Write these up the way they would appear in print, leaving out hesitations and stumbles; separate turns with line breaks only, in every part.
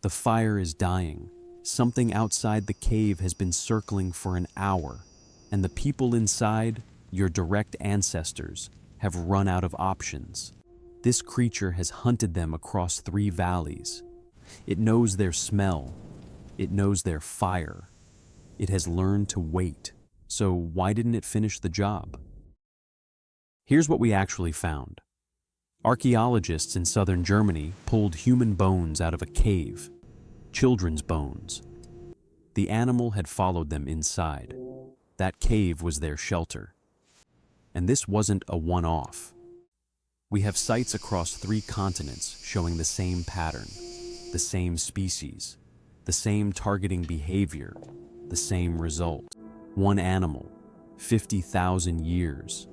The fire is dying. Something outside the cave has been circling for an hour, and the people inside, your direct ancestors, have run out of options. This creature has hunted them across 3 valleys. It knows their smell. It knows their fire. It has learned to wait. So why didn't it finish the job? Here's what we actually found. Archaeologists in southern Germany pulled human bones out of a cave. Children's bones. The animal had followed them inside. That cave was their shelter. And this wasn't a one-off. We have sites across 3 continents showing the same pattern, the same species, the same targeting behavior, the same result. One animal, 50,000 years,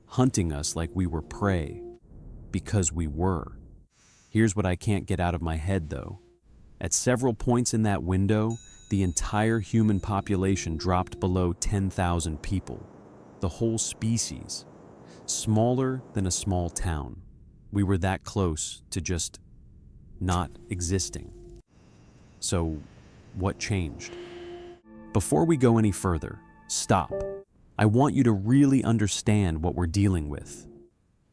hunting us like we were prey, because we were. Here's what I can't get out of my head, though. At several points in that window, the entire human population dropped below 10,000 people. The whole species. Smaller than a small town. We were that close to just not existing. So, what changed? Before we go any further, stop. I want you to really understand what we're dealing with.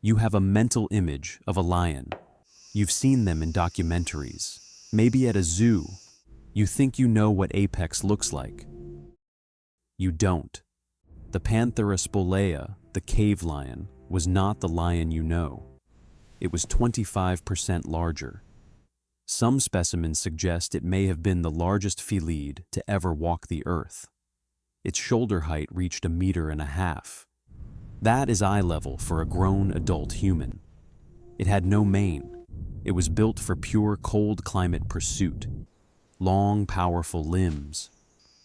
You have a mental image of a lion. You've seen them in documentaries. Maybe at a zoo. You think you know what apex looks like. You don't. The Panthera Spelaea, the cave lion, was not the lion you know. It was 25% larger. Some specimens suggest it may have been the largest felid to ever walk the earth. Its shoulder height reached 1.5 meters. That is eye level for a grown adult human. It had no mane. It was built for pure cold climate pursuit. Long, powerful limbs.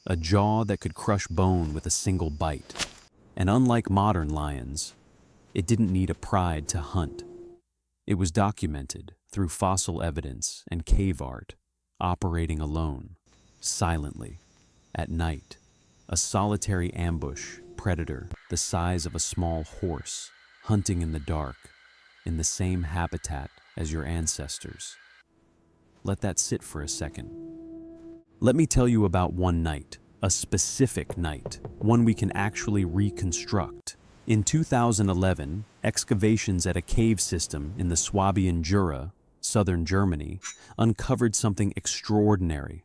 A jaw that could crush bone with a single bite. And unlike modern lions, it didn't need a pride to hunt. It was documented through fossil evidence and cave art, operating alone, silently, at night. A solitary ambush predator the size of a small horse, hunting in the dark, in the same habitat as your ancestors. Let that sit for a second. Let me tell you about one night, a specific night, one we can actually reconstruct. In 2011, excavations at a cave system in the Swabian Jura, southern Germany, uncovered something extraordinary.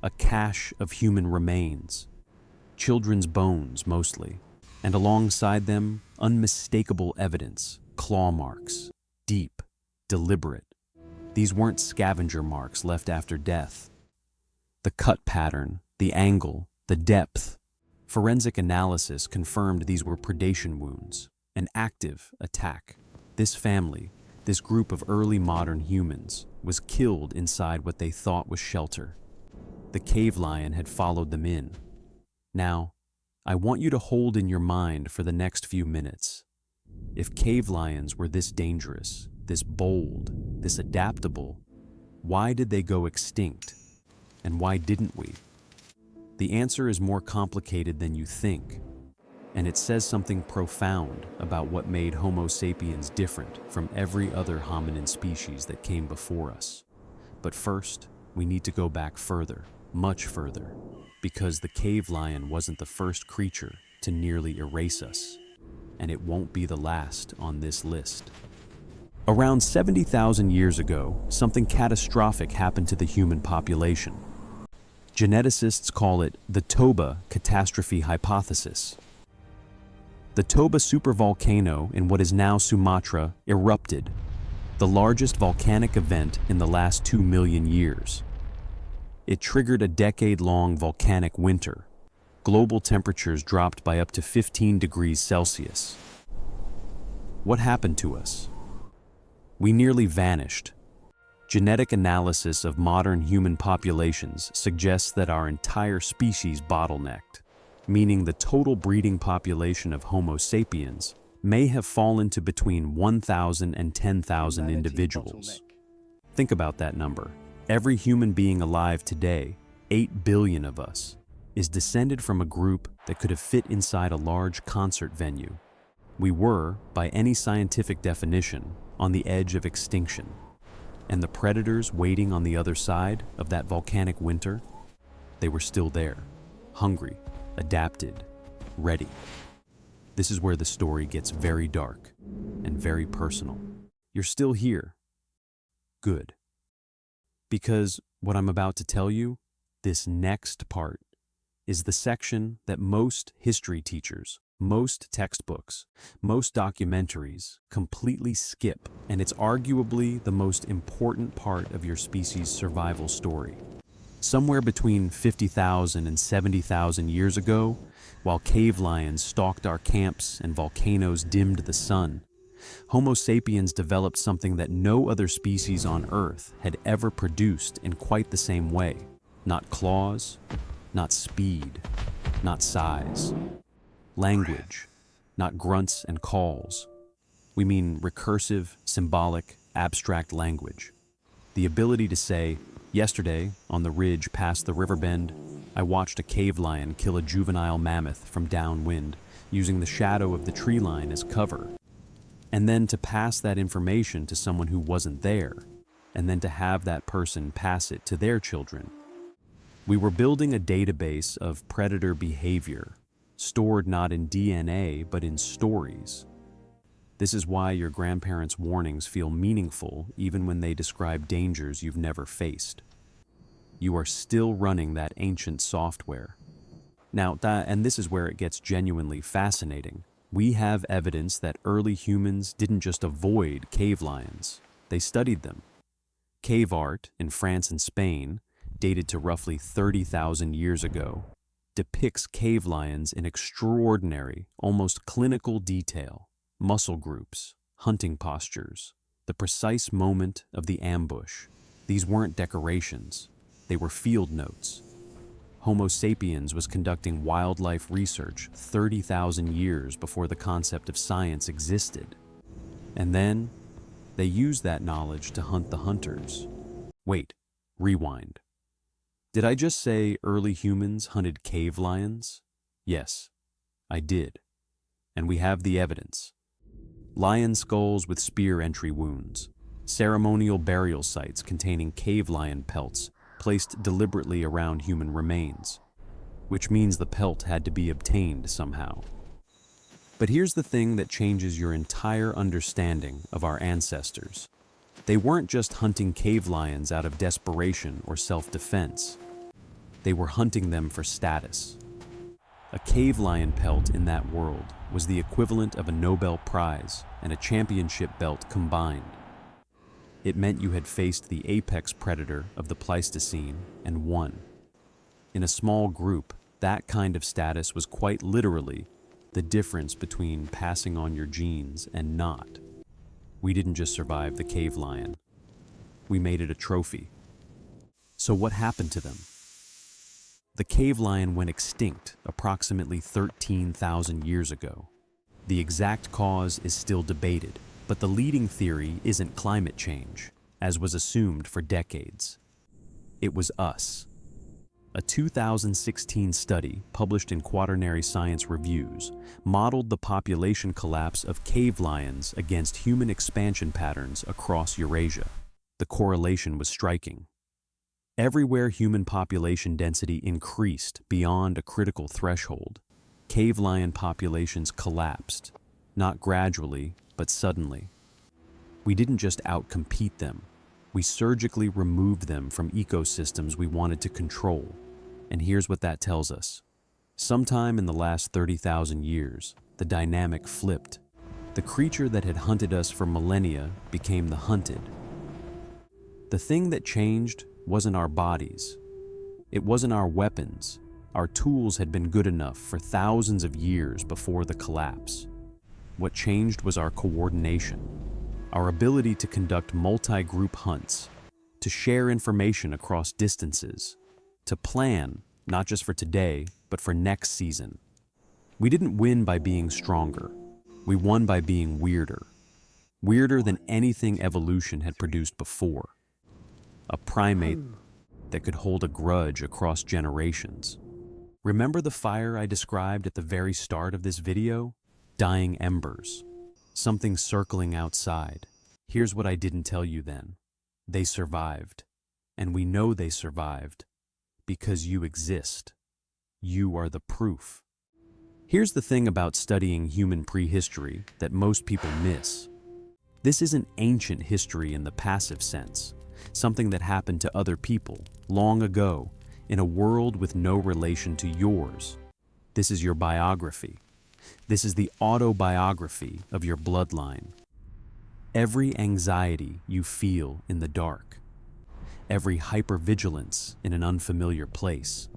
A cache of human remains. Children's bones, mostly. And alongside them, unmistakable evidence, claw marks. Deep, deliberate. These weren't scavenger marks left after death. The cut pattern, the angle, the depth. Forensic analysis confirmed these were predation wounds, an active attack. This family, this group of early modern humans, was killed inside what they thought was shelter. The cave lion had followed them in. Now, I want you to hold in your mind for the next few minutes. If cave lions were this dangerous, this bold, this adaptable, why did they go extinct? And why didn't we? The answer is more complicated than you think, and it says something profound about what made Homo sapiens different from every other hominin species that came before us. But first, we need to go back further, much further, because the cave lion wasn't the first creature to nearly erase us, and it won't be the last on this list. Around 70,000 years ago, something catastrophic happened to the human population. Geneticists call it the Toba catastrophe hypothesis. The Toba supervolcano in what is now Sumatra erupted, the largest volcanic event in the last 2 million years. It triggered a decade-long volcanic winter. Global temperatures dropped by up to 15 degrees Celsius. What happened to us? We nearly vanished. Genetic analysis of modern human populations suggests that our entire species bottlenecked, meaning the total breeding population of Homo sapiens may have fallen to between 1,000 and 10,000 individuals. Think about that number. Every human being alive today, 8 billion of us, is descended from a group that could have fit inside a large concert venue. We were, by any scientific definition, on the edge of extinction. And the predators waiting on the other side of that volcanic winter, they were still there, hungry, adapted, ready. This is where the story gets very dark and very personal. You're still here. Good. Because what I'm about to tell you, this next part, is the section that most history teachers, most textbooks, most documentaries completely skip, and it's arguably the most important part of your species' survival story. Somewhere between 50,000 and 70,000 years ago, while cave lions stalked our camps and volcanoes dimmed the sun, Homo sapiens developed something that no other species on Earth had ever produced in quite the same way. Not claws, not speed, not size. Language, not grunts and calls. We mean recursive, symbolic, abstract language. The ability to say, yesterday, on the ridge past the river bend, I watched a cave lion kill a juvenile mammoth from downwind, using the shadow of the tree line as cover. And then to pass that information to someone who wasn't there, and then to have that person pass it to their children. We were building a database of predator behavior, stored not in DNA, but in stories. This is why your grandparents' warnings feel meaningful even when they describe dangers you've never faced. You are still running that ancient software. Now, and this is where it gets genuinely fascinating. We have evidence that early humans didn't just avoid cave lions, they studied them. Cave art in France and Spain, dated to roughly 30,000 years ago, depicts cave lions in extraordinary, almost clinical detail. Muscle groups, hunting postures, the precise moment of the ambush. These weren't decorations, they were field notes. Homo sapiens was conducting wildlife research 30,000 years before the concept of science existed. And then, they used that knowledge to hunt the hunters. Wait, rewind. Did I just say early humans hunted cave lions? Yes, I did. And we have the evidence. Lion skulls with spear entry wounds, ceremonial burial sites containing cave lion pelts placed deliberately around human remains, which means the pelt had to be obtained somehow. But here's the thing that changes your entire understanding of our ancestors. They weren't just hunting cave lions out of desperation or self-defense. They were hunting them for status. A cave lion pelt in that world was the equivalent of a Nobel Prize and a championship belt combined. It meant you had faced the apex predator of the Pleistocene and won. In a small group, that kind of status was quite literally the difference between passing on your genes and not. We didn't just survive the cave lion. We made it a trophy. So what happened to them? The cave lion went extinct approximately 13,000 years ago. The exact cause is still debated, but the leading theory isn't climate change, as was assumed for decades. It was us. A 2016 study published in Quaternary Science Reviews modeled the population collapse of cave lions against human expansion patterns across Eurasia. The correlation was striking. Everywhere human population density increased beyond a critical threshold, cave lion populations collapsed, not gradually, but suddenly. We didn't just outcompete them, we surgically removed them from ecosystems we wanted to control. And here's what that tells us. Sometime in the last 30,000 years, the dynamic flipped. The creature that had hunted us for millennia became the hunted. The thing that changed wasn't our bodies. It wasn't our weapons. Our tools had been good enough for thousands of years before the collapse. What changed was our coordination, our ability to conduct multi-group hunts, to share information across distances, to plan, not just for today, but for next season. We didn't win by being stronger. We won by being weirder. Weirder than anything evolution had produced before. A primate that could hold a grudge across generations. Remember the fire I described at the very start of this video? Dying embers. Something circling outside. Here's what I didn't tell you then. They survived, and we know they survived because you exist. You are the proof. Here's the thing about studying human prehistory that most people miss. This isn't ancient history in the passive sense, something that happened to other people long ago in a world with no relation to yours. This is your biography. This is the autobiography of your bloodline. Every anxiety you feel in the dark, every hypervigilance in an unfamiliar place,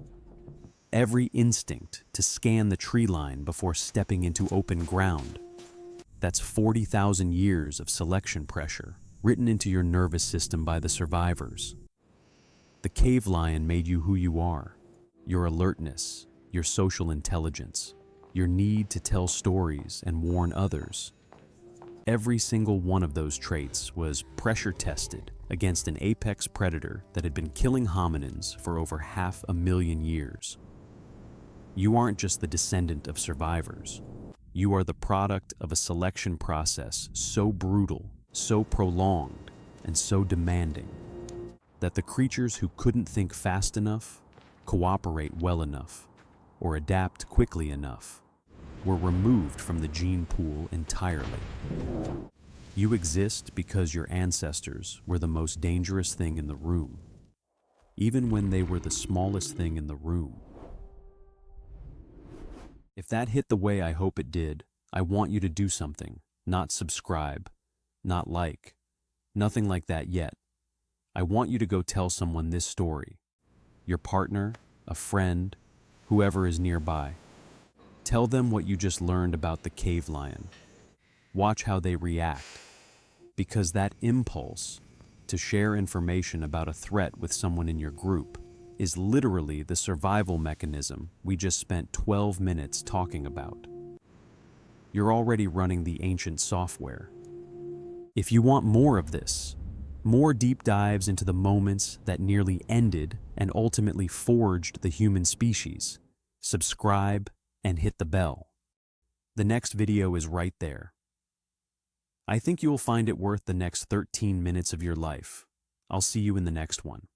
every instinct to scan the tree line before stepping into open ground. That's 40,000 years of selection pressure written into your nervous system by the survivors. The cave lion made you who you are. Your alertness, your social intelligence, your need to tell stories and warn others. Every single one of those traits was pressure tested against an apex predator that had been killing hominins for over 500,000 years. You aren't just the descendant of survivors. You are the product of a selection process so brutal, so prolonged, and so demanding that the creatures who couldn't think fast enough, cooperate well enough, or adapt quickly enough were removed from the gene pool entirely. You exist because your ancestors were the most dangerous thing in the room, even when they were the smallest thing in the room. If that hit the way I hope it did, I want you to do something, not subscribe, not like, nothing like that yet. I want you to go tell someone this story, your partner, a friend, whoever is nearby. Tell them what you just learned about the cave lion. Watch how they react, because that impulse to share information about a threat with someone in your group is literally the survival mechanism we just spent 12 minutes talking about. You're already running the ancient software. If you want more of this, more deep dives into the moments that nearly ended and ultimately forged the human species, subscribe and hit the bell. The next video is right there. I think you will find it worth the next 13 minutes of your life. I'll see you in the next one.